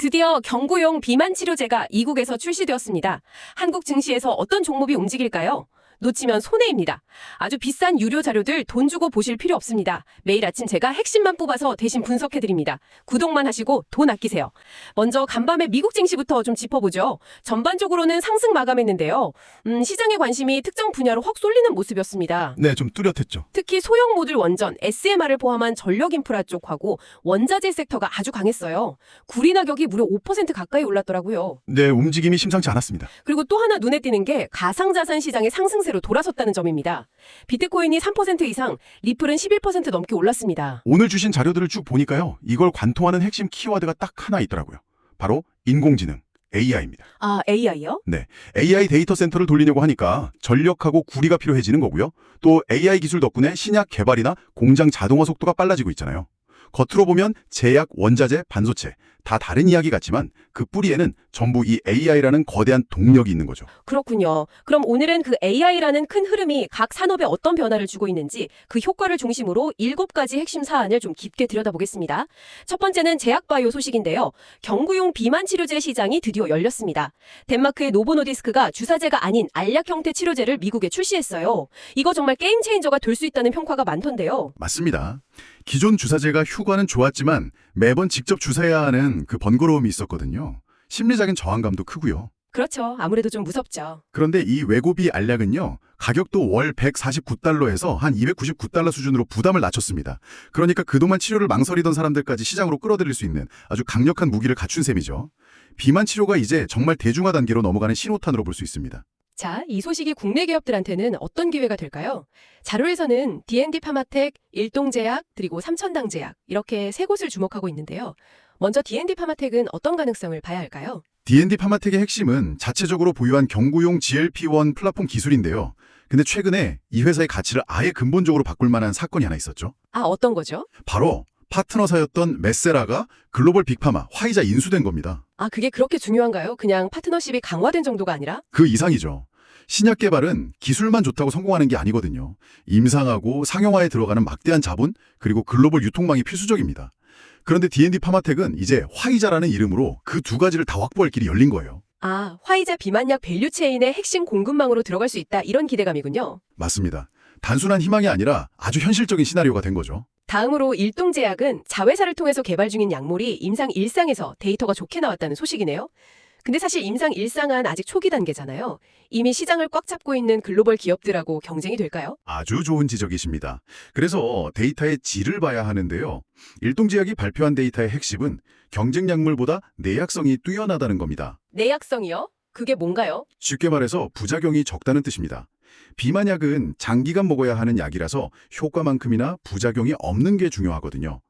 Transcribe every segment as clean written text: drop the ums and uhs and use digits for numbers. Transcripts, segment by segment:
드디어 경구용 비만 치료제가 이국에서 출시되었습니다. 한국 증시에서 어떤 종목이 움직일까요? 놓치면 손해입니다. 아주 비싼 유료 자료들 돈 주고 보실 필요 없습니다. 매일 아침 제가 핵심만 뽑아서 대신 분석해드립니다. 구독만 하시고 돈 아끼세요. 먼저 간밤에 미국 증시부터 좀 짚어보죠. 전반적으로는 상승 마감했는데요. 시장의 관심이 특정 분야로 확 쏠리는 모습이었습니다. 네, 좀 뚜렷했죠. 특히 소형 모듈 원전, SMR을 포함한 전력 인프라 쪽하고 원자재 섹터가 아주 강했어요. 구리 가격이 무려 5% 가까이 올랐더라고요. 네, 움직임이 심상치 않았습니다. 그리고 또 하나 눈에 띄는 게 가상자산 시장의 상승세로 돌아섰다는 점입니다. 비트코인이 3% 이상, 리플은 11% 넘게 올랐습니다. 오늘 주신 자료들을 쭉 보니까요. 이걸 관통하는 핵심 키워드가 딱 하나 있더라고요. 바로 인공지능, AI입니다. 아, AI요? 네, AI 데이터 센터를 돌리려고 하니까 전력하고 구리가 필요해지는 거고요. 또 AI 기술 덕분에 신약 개발이나 공장 자동화 속도가 빨라지고 있잖아요. 겉으로 보면 제약, 원자재, 반도체 다 다른 이야기 같지만 그 뿌리에는 전부 이 AI라는 거대한 동력이 있는 거죠. 그렇군요. 그럼 오늘은 그 AI라는 큰 흐름이 각 산업에 어떤 변화를 주고 있는지 그 효과를 중심으로 7가지 핵심 사안을 좀 깊게 들여다보겠습니다. 첫 번째는 제약바이오 소식인데요. 경구용 비만 치료제 시장이 드디어 열렸습니다. 덴마크의 노보노디스크가 주사제가 아닌 알약 형태 치료제를 미국에 출시했어요. 이거 정말 게임 체인저가 될 수 있다는 평가가 많던데요. 맞습니다. 기존 주사제가 효과는 좋았지만 매번 직접 주사해야 하는 그 번거로움이 있었거든요. 심리적인 저항감도 크고요. 그렇죠. 아무래도 좀 무섭죠. 그런데 이 외고비 알약은요. 가격도 월 149달러에서 한 299달러 수준으로 부담을 낮췄습니다. 그러니까 그동안 치료를 망설이던 사람들까지 시장으로 끌어들일 수 있는 아주 강력한 무기를 갖춘 셈이죠. 비만 치료가 이제 정말 대중화 단계로 넘어가는 신호탄으로 볼 수 있습니다. 자, 이 소식이 국내 기업들한테는 어떤 기회가 될까요? 자료에서는 D&D 파마텍, 일동제약, 그리고 삼천당제약 이렇게 세 곳을 주목하고 있는데요. 먼저 D&D 파마텍은 어떤 가능성을 봐야 할까요? D&D 파마텍의 핵심은 자체적으로 보유한 경구용 GLP-1 플랫폼 기술인데요. 근데 최근에 이 회사의 가치를 아예 근본적으로 바꿀 만한 사건이 하나 있었죠. 아, 어떤 거죠? 바로 파트너사였던 메세라가 글로벌 빅파마 화이자 인수된 겁니다. 아, 그게 그렇게 중요한가요? 그냥 파트너십이 강화된 정도가 아니라? 그 이상이죠. 신약 개발은 기술만 좋다고 성공하는 게 아니거든요. 임상하고 상용화에 들어가는 막대한 자본, 그리고 글로벌 유통망이 필수적입니다. 그런데 D&D 파마텍은 이제 화이자라는 이름으로 그 두 가지를 다 확보할 길이 열린 거예요. 아, 화이자 비만약 밸류체인의 핵심 공급망으로 들어갈 수 있다 이런 기대감이군요. 맞습니다. 단순한 희망이 아니라 아주 현실적인 시나리오가 된 거죠. 다음으로 일동제약은 자회사를 통해서 개발 중인 약물이 임상 1상에서 데이터가 좋게 나왔다는 소식이네요. 근데 사실 임상 1상은 아직 초기 단계잖아요. 이미 시장을 꽉 잡고 있는 글로벌 기업들하고 경쟁이 될까요? 아주 좋은 지적이십니다. 그래서 데이터의 질을 봐야 하는데요. 일동제약이 발표한 데이터의 핵심은 경쟁 약물보다 내약성이 뛰어나다는 겁니다. 내약성이요? 그게 뭔가요? 쉽게 말해서 부작용이 적다는 뜻입니다. 비만약은 장기간 먹어야 하는 약이라서 효과만큼이나 부작용이 없는 게 중요하거든요.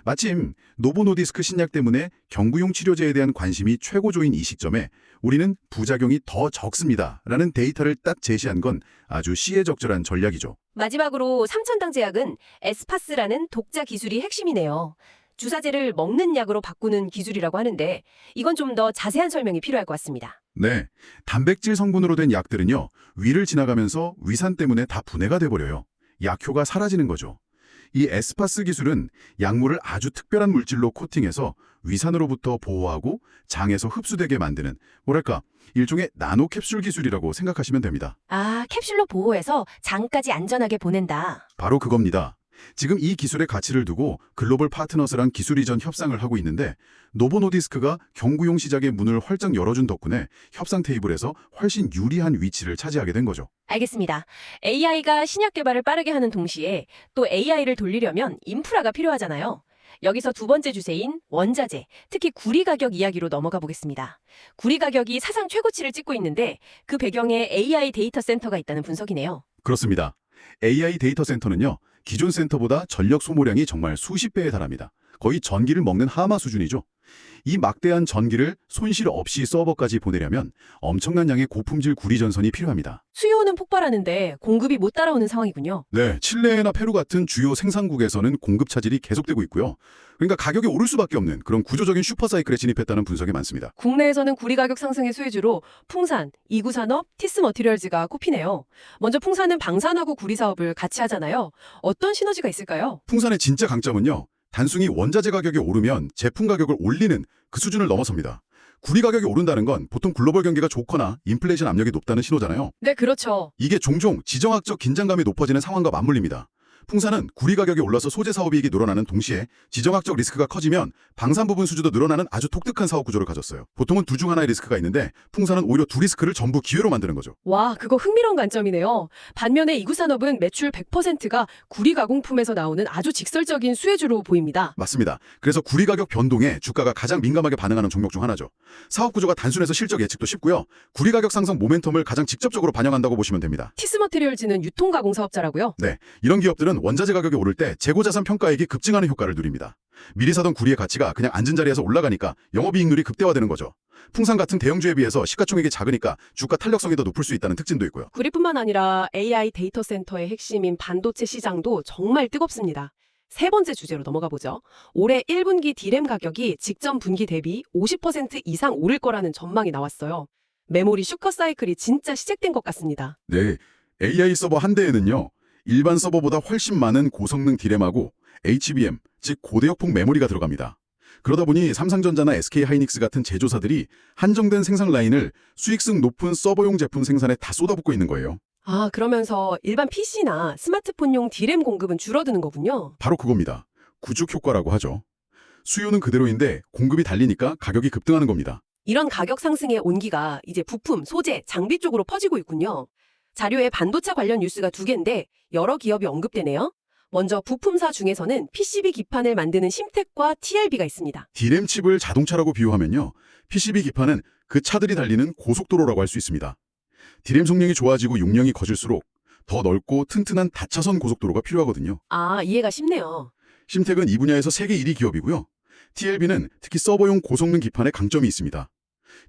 마침 노보노디스크 신약 때문에 경구용 치료제에 대한 관심이 최고조인 이 시점에 우리는 부작용이 더 적습니다 라는 데이터를 딱 제시한 건 아주 시의적절한 전략이죠. 마지막으로 삼천당제약은 에스파스라는 독자 기술이 핵심이네요. 주사제를 먹는 약으로 바꾸는 기술이라고 하는데 이건 좀 더 자세한 설명이 필요할 것 같습니다. 네, 단백질 성분으로 된 약들은요. 위를 지나가면서 위산 때문에 다 분해가 돼버려요. 약효가 사라지는 거죠. 이 에스파스 기술은 약물을 아주 특별한 물질로 코팅해서 위산으로부터 보호하고 장에서 흡수되게 만드는 뭐랄까 일종의 나노 캡슐 기술이라고 생각하시면 됩니다. 아, 캡슐로 보호해서 장까지 안전하게 보낸다. 바로 그겁니다. 지금 이 기술의 가치를 두고 글로벌 파트너스랑 기술 이전 협상을 하고 있는데 노보노디스크가 경구용 시장의 문을 활짝 열어준 덕분에 협상 테이블에서 훨씬 유리한 위치를 차지하게 된 거죠. 알겠습니다. AI가 신약 개발을 빠르게 하는 동시에 또 AI를 돌리려면 인프라가 필요하잖아요. 여기서 두 번째 주제인 원자재, 특히 구리 가격 이야기로 넘어가 보겠습니다. 구리 가격이 사상 최고치를 찍고 있는데 그 배경에 AI 데이터 센터가 있다는 분석이네요. 그렇습니다. AI 데이터 센터는요. 기존 센터보다 전력 소모량이 정말 수십 배에 달합니다. 거의 전기를 먹는 하마 수준이죠. 이 막대한 전기를 손실 없이 서버까지 보내려면 엄청난 양의 고품질 구리 전선이 필요합니다. 수요는 폭발하는데 공급이 못 따라오는 상황이군요. 네, 칠레나 페루 같은 주요 생산국에서는 공급 차질이 계속되고 있고요. 그러니까 가격이 오를 수밖에 없는 그런 구조적인 슈퍼사이클에 진입했다는 분석이 많습니다. 국내에서는 구리 가격 상승의 수혜주로 풍산, 이구산업, 티스머티리얼즈가 꼽히네요. 먼저 풍산은 방산하고 구리 사업을 같이 하잖아요. 어떤 시너지가 있을까요? 풍산의 진짜 강점은요. 단순히 원자재 가격이 오르면 제품 가격을 올리는 그 수준을 넘어섭니다. 구리 가격이 오른다는 건 보통 글로벌 경기가 좋거나 인플레이션 압력이 높다는 신호잖아요. 네, 그렇죠. 이게 종종 지정학적 긴장감이 높아지는 상황과 맞물립니다. 풍사는 구리 가격이 올라서 소재 사업이익이 늘어나는 동시에 지정학적 리스크가 커지면 방산 부분 수주도 늘어나는 아주 독특한 사업 구조를 가졌어요. 보통은 둘 중 하나의 리스크가 있는데 풍사는 오히려 두 리스크를 전부 기회로 만드는 거죠. 와, 그거 흥미로운 관점이네요. 반면에 이구산업은 매출 100%가 구리 가공품에서 나오는 아주 직설적인 수혜주로 보입니다. 맞습니다. 그래서 구리 가격 변동에 주가가 가장 민감하게 반응하는 종목 중 하나죠. 사업 구조가 단순해서 실적 예측도 쉽고요. 구리 가격 상승 모멘텀을 가장 직접적으로 반영한다고 보시면 됩니다. 티스머테리얼즈는 유통가공 사업자라고요? 네, 이런 기업들은 원자재 가격이 오를 때 재고자산 평가액이 급증하는 효과를 누립니다. 미리 사던 구리의 가치가 그냥 앉은 자리에서 올라가니까 영업이익률이 극대화되는 거죠. 풍산 같은 대형주에 비해서 시가총액이 작으니까 주가 탄력성이 더 높을 수 있다는 특징도 있고요. 구리뿐만 아니라 AI 데이터 센터의 핵심인 반도체 시장도 정말 뜨겁습니다. 세 번째 주제로 넘어가 보죠. 올해 1분기 디램 가격이 직전 분기 대비 50% 이상 오를 거라는 전망이 나왔어요. 메모리 슈커 사이클이 진짜 시작된 것 같습니다. 네, AI 서버 한 대에는요. 일반 서버보다 훨씬 많은 고성능 디램하고 HBM, 즉 고대역폭 메모리가 들어갑니다. 그러다 보니 삼성전자나 SK하이닉스 같은 제조사들이 한정된 생산 라인을 수익성 높은 서버용 제품 생산에 다 쏟아붓고 있는 거예요. 아, 그러면서 일반 PC나 스마트폰용 디램 공급은 줄어드는 거군요. 바로 그겁니다. 구축 효과라고 하죠. 수요는 그대로인데 공급이 달리니까 가격이 급등하는 겁니다. 이런 가격 상승의 온기가 이제 부품, 소재, 장비 쪽으로 퍼지고 있군요. 자료에 반도체 관련 뉴스가 두 개인데 여러 기업이 언급되네요. 먼저 부품사 중에서는 PCB 기판을 만드는 심텍과 TLB가 있습니다. 디램 칩을 자동차라고 비유하면요. PCB 기판은 그 차들이 달리는 고속도로라고 할 수 있습니다. 디램 성능이 좋아지고 용량이 커질수록 더 넓고 튼튼한 다차선 고속도로가 필요하거든요. 아, 이해가 쉽네요. 심텍은 이 분야에서 세계 1위 기업이고요. TLB는 특히 서버용 고성능 기판에 강점이 있습니다.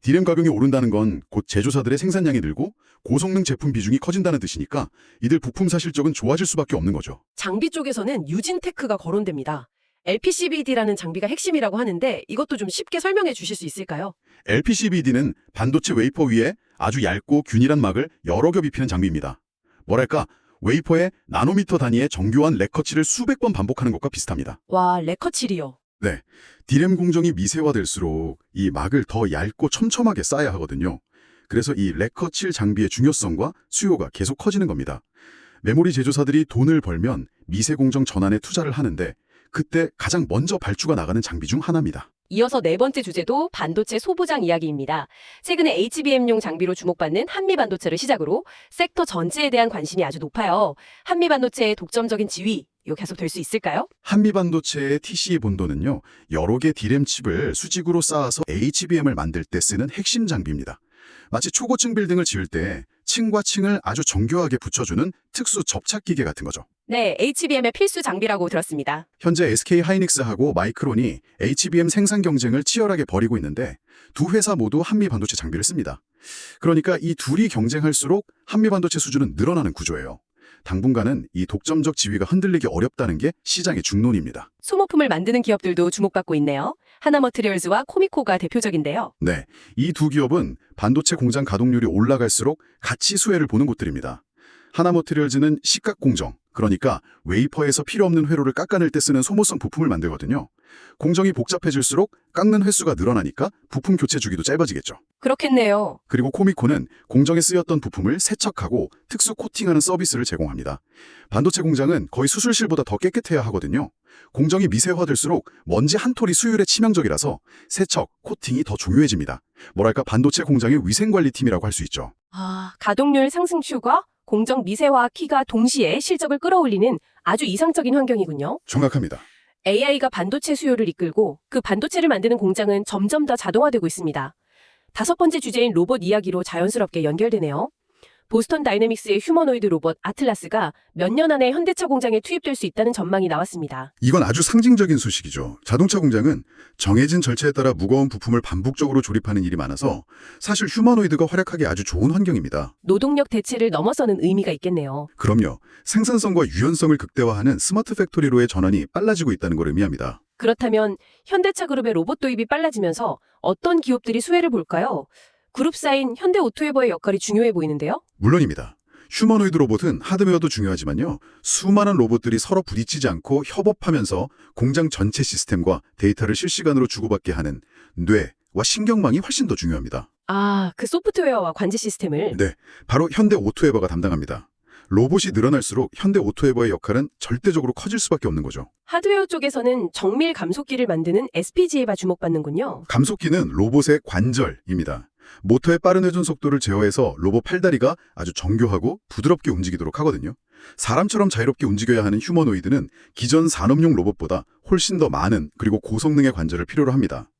디램 가격이 오른다는 건 곧 제조사들의 생산량이 늘고 고성능 제품 비중이 커진다는 뜻이니까 이들 부품사 실적은 좋아질 수밖에 없는 거죠. 장비 쪽에서는 유진테크가 거론됩니다. LPCVD라는 장비가 핵심이라고 하는데 이것도 좀 쉽게 설명해 주실 수 있을까요? LPCVD는 반도체 웨이퍼 위에 아주 얇고 균일한 막을 여러 겹 입히는 장비입니다. 뭐랄까, 웨이퍼에 나노미터 단위의 정교한 레커칠을 수백 번 반복하는 것과 비슷합니다. 와, 레커칠이요. 네, 디램 공정이 미세화될수록 이 막을 더 얇고 촘촘하게 쌓아야 하거든요. 그래서 이 레커칠 장비의 중요성과 수요가 계속 커지는 겁니다. 메모리 제조사들이 돈을 벌면 미세 공정 전환에 투자를 하는데 그때 가장 먼저 발주가 나가는 장비 중 하나입니다. 이어서 네 번째 주제도 반도체 소부장 이야기입니다. 최근에 HBM용 장비로 주목받는 한미반도체를 시작으로 섹터 전체에 대한 관심이 아주 높아요. 한미반도체의 독점적인 지위, 이거 계속 될 수 있을까요? 한미반도체의 TCE 본도는요. 여러 개 디램 칩을 수직으로 쌓아서 HBM을 만들 때 쓰는 핵심 장비입니다. 마치 초고층 빌딩을 지을 때 층과 층을 아주 정교하게 붙여주는 특수 접착 기계 같은 거죠. 네, HBM의 필수 장비라고 들었습니다. 현재 SK하이닉스하고 마이크론이 HBM 생산 경쟁을 치열하게 벌이고 있는데 두 회사 모두 한미반도체 장비를 씁니다. 그러니까 이 둘이 경쟁할수록 한미반도체 수준은 늘어나는 구조예요. 당분간은 이 독점적 지위가 흔들리기 어렵다는 게 시장의 중론입니다. 소모품을 만드는 기업들도 주목받고 있네요. 하나머트리얼즈와 코미코가 대표적인데요. 네, 이 두 기업은 반도체 공장 가동률이 올라갈수록 같이 수혜를 보는 곳들입니다. 하나머트리얼즈는 식각 공정, 그러니까 웨이퍼에서 필요 없는 회로를 깎아낼 때 쓰는 소모성 부품을 만들거든요. 공정이 복잡해질수록 깎는 횟수가 늘어나니까 부품 교체 주기도 짧아지겠죠. 그렇겠네요. 그리고 코미코는 공정에 쓰였던 부품을 세척하고 특수 코팅하는 서비스를 제공합니다. 반도체 공장은 거의 수술실보다 더 깨끗해야 하거든요. 공정이 미세화될수록 먼지 한 톨이 수율에 치명적이라서 세척, 코팅이 더 중요해집니다. 뭐랄까 반도체 공장의 위생관리팀이라고 할 수 있죠. 아, 가동률 상승 추가, 공정 미세화 키가 동시에 실적을 끌어올리는 아주 이상적인 환경이군요. 정확합니다. AI가 반도체 수요를 이끌고 그 반도체를 만드는 공장은 점점 더 자동화되고 있습니다. 다섯 번째 주제인 로봇 이야기로 자연스럽게 연결되네요. 보스턴 다이내믹스의 휴머노이드 로봇 아틀라스가 몇 년 안에 현대차 공장에 투입될 수 있다는 전망이 나왔습니다. 이건 아주 상징적인 소식이죠. 자동차 공장은 정해진 절차에 따라 무거운 부품을 반복적으로 조립하는 일이 많아서 사실 휴머노이드가 활약하기 아주 좋은 환경입니다. 노동력 대체를 넘어서는 의미가 있겠네요. 그럼요. 생산성과 유연성을 극대화하는 스마트 팩토리로의 전환이 빨라지고 있다는 걸 의미합니다. 그렇다면 현대차 그룹의 로봇 도입이 빨라지면서 어떤 기업들이 수혜를 볼까요? 그룹사인 현대오토웨버의 역할이 중요해 보이는데요. 물론입니다. 휴머노이드 로봇은 하드웨어도 중요하지만요. 수많은 로봇들이 서로 부딪히지 않고 협업하면서 공장 전체 시스템과 데이터를 실시간으로 주고받게 하는 뇌와 신경망이 훨씬 더 중요합니다. 아, 그 소프트웨어와 관제 시스템을. 네, 바로 현대 오토에버가 담당합니다. 로봇이 늘어날수록 현대 오토에버의 역할은 절대적으로 커질 수밖에 없는 거죠. 하드웨어 쪽에서는 정밀 감속기를 만드는 FPGA가 주목받는군요. 감속기는 로봇의 관절입니다. 모터의 빠른 회전 속도를 제어해서 로봇 팔다리가 아주 정교하고 부드럽게 움직이도록 하거든요. 사람처럼 자유롭게 움직여야 하는 휴머노이드는 기존 산업용 로봇보다 훨씬 더 많은 그리고 고성능의 관절을 필요로 합니다.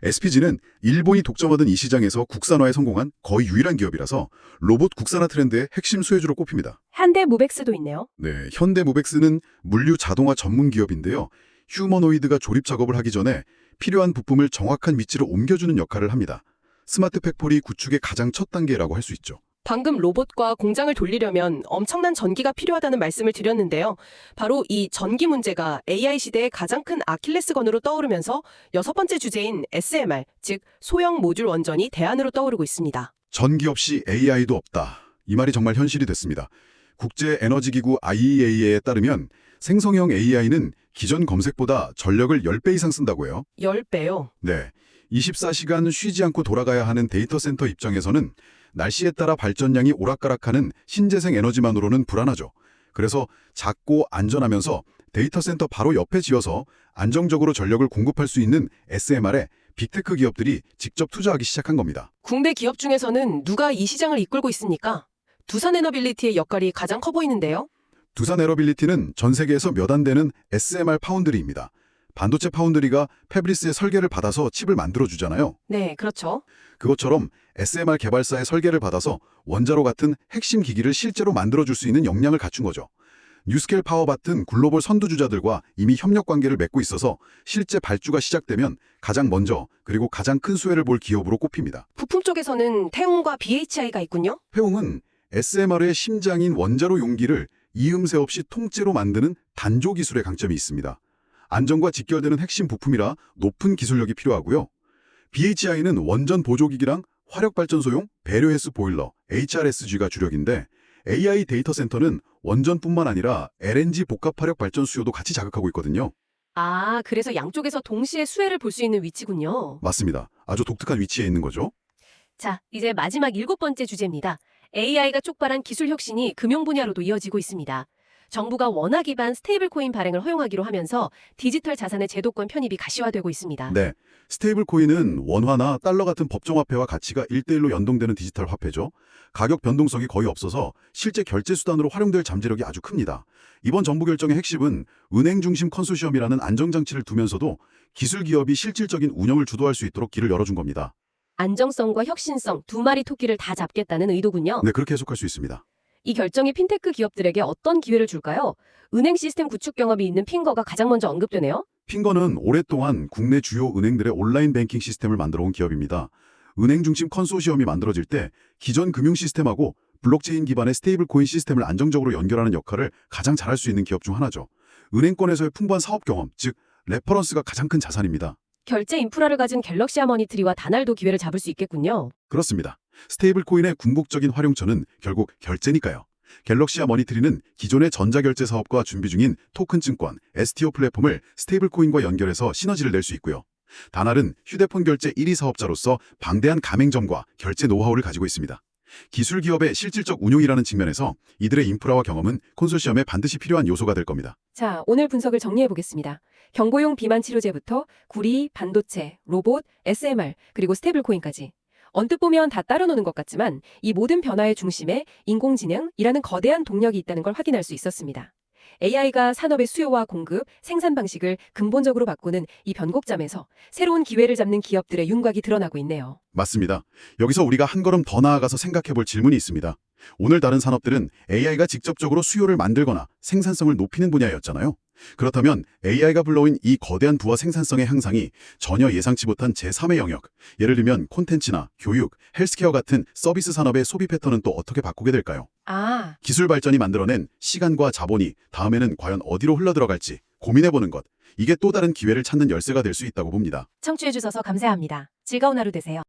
SPG는 일본이 독점하던 이 시장에서 국산화에 성공한 거의 유일한 기업이라서 로봇 국산화 트렌드의 핵심 수혜주로 꼽힙니다. 현대 무벡스도 있네요. 네, 현대모백스는 물류 자동화 전문 기업인데요. 휴머노이드가 조립 작업을 하기 전에 필요한 부품을 정확한 위치로 옮겨주는 역할을 합니다. 스마트 팩토리 구축의 가장 첫 단계라고 할 수 있죠. 방금 로봇과 공장을 돌리려면 엄청난 전기가 필요하다는 말씀을 드렸는데요. 바로 이 전기 문제가 AI 시대의 가장 큰 아킬레스건으로 떠오르면서 6번째 주제인 SMR, 즉 소형 모듈 원전이 대안으로 떠오르고 있습니다. 전기 없이 AI도 없다. 이 말이 정말 현실이 됐습니다. 국제에너지기구 IEA에 따르면 생성형 AI는 기존 검색보다 전력을 10배 이상 쓴다고 해요. 10배요. 네, 24시간 쉬지 않고 돌아가야 하는 데이터 센터 입장에서는 날씨에 따라 발전량이 오락가락하는 신재생 에너지만으로는 불안하죠. 그래서 작고 안전하면서 데이터 센터 바로 옆에 지어서 안정적으로 전력을 공급할 수 있는 SMR에 빅테크 기업들이 직접 투자하기 시작한 겁니다. 국내 기업 중에서는 누가 이 시장을 이끌고 있습니까? 두산에너빌리티의 역할이 가장 커 보이는데요. 두산에너빌리티는 전 세계에서 몇 안 되는 SMR 파운드리입니다. 반도체 파운드리가 패브리스의 설계를 받아서 칩을 만들어주잖아요. 네, 그렇죠. 그것처럼 SMR 개발사의 설계를 받아서 원자로 같은 핵심 기기를 실제로 만들어줄 수 있는 역량을 갖춘 거죠. 뉴스켈 파워 같은 글로벌 선두주자들과 이미 협력 관계를 맺고 있어서 실제 발주가 시작되면 가장 먼저 그리고 가장 큰 수혜를 볼 기업으로 꼽힙니다. 부품 쪽에서는 태웅과 BHI가 있군요. 회웅은 SMR의 심장인 원자로 용기를 이음새 없이 통째로 만드는 단조 기술의 강점이 있습니다. 안전과 직결되는 핵심 부품이라 높은 기술력이 필요하고요. BHI는 원전 보조기기랑 화력발전소용 배류해수 보일러, HRSG가 주력인데 AI 데이터 센터는 원전뿐만 아니라 LNG 복합화력 발전 수요도 같이 자극하고 있거든요. 아, 그래서 양쪽에서 동시에 수혜를 볼 수 있는 위치군요. 맞습니다. 아주 독특한 위치에 있는 거죠. 자, 이제 마지막 7번째 주제입니다. AI가 촉발한 기술 혁신이 금융 분야로도 이어지고 있습니다. 정부가 원화 기반 스테이블 코인 발행을 허용하기로 하면서 디지털 자산의 제도권 편입이 가시화되고 있습니다. 네, 스테이블 코인은 원화나 달러 같은 법정 화폐와 가치가 1대1로 연동되는 디지털 화폐죠. 가격 변동성이 거의 없어서 실제 결제 수단으로 활용될 잠재력이 아주 큽니다. 이번 정부 결정의 핵심은 은행 중심 컨소시엄이라는 안정장치를 두면서도 기술 기업이 실질적인 운영을 주도할 수 있도록 길을 열어준 겁니다. 안정성과 혁신성 두 마리 토끼를 다 잡겠다는 의도군요. 네, 그렇게 해석할 수 있습니다. 이 결정이 핀테크 기업들에게 어떤 기회를 줄까요? 은행 시스템 구축 경험이 있는 핑거가 가장 먼저 언급되네요. 핑거는 오랫동안 국내 주요 은행들의 온라인 뱅킹 시스템을 만들어 온 기업입니다. 은행 중심 컨소시엄이 만들어질 때 기존 금융 시스템하고 블록체인 기반의 스테이블 코인 시스템을 안정적으로 연결하는 역할을 가장 잘할 수 있는 기업 중 하나죠. 은행권에서의 풍부한 사업 경험, 즉 레퍼런스가 가장 큰 자산입니다. 결제 인프라를 가진 갤럭시 하머니트리와 다날도 기회를 잡을 수 있겠군요. 그렇습니다. 스테이블 코인의 궁극적인 활용처는 결국 결제니까요. 갤럭시와 머니트리는 기존의 전자결제 사업과 준비 중인 토큰 증권, STO 플랫폼을 스테이블 코인과 연결해서 시너지를 낼 수 있고요. 다날은 휴대폰 결제 1위 사업자로서 방대한 가맹점과 결제 노하우를 가지고 있습니다. 기술 기업의 실질적 운용이라는 측면에서 이들의 인프라와 경험은 콘소시엄에 반드시 필요한 요소가 될 겁니다. 자, 오늘 분석을 정리해 보겠습니다. 경고용 비만 치료제부터 구리, 반도체, 로봇, SMR, 그리고 스테이블코인까지. 언뜻 보면 다 따로 노는 것 같지만 이 모든 변화의 중심에 인공지능이라는 거대한 동력이 있다는 걸 확인할 수 있었습니다. AI가 산업의 수요와 공급, 생산 방식을 근본적으로 바꾸는 이 변곡점에서 새로운 기회를 잡는 기업들의 윤곽이 드러나고 있네요. 맞습니다. 여기서 우리가 한 걸음 더 나아가서 생각해 볼 질문이 있습니다. 오늘 다른 산업들은 AI가 직접적으로 수요를 만들거나 생산성을 높이는 분야였잖아요. 그렇다면 AI가 불러온 이 거대한 부와 생산성의 향상이 전혀 예상치 못한 제3의 영역, 예를 들면 콘텐츠나 교육, 헬스케어 같은 서비스 산업의 소비 패턴은 또 어떻게 바꾸게 될까요? 기술 발전이 만들어낸 시간과 자본이 다음에는 과연 어디로 흘러들어갈지 고민해보는 것, 이게 또 다른 기회를 찾는 열쇠가 될 수 있다고 봅니다. 청취해주셔서 감사합니다. 즐거운 하루 되세요.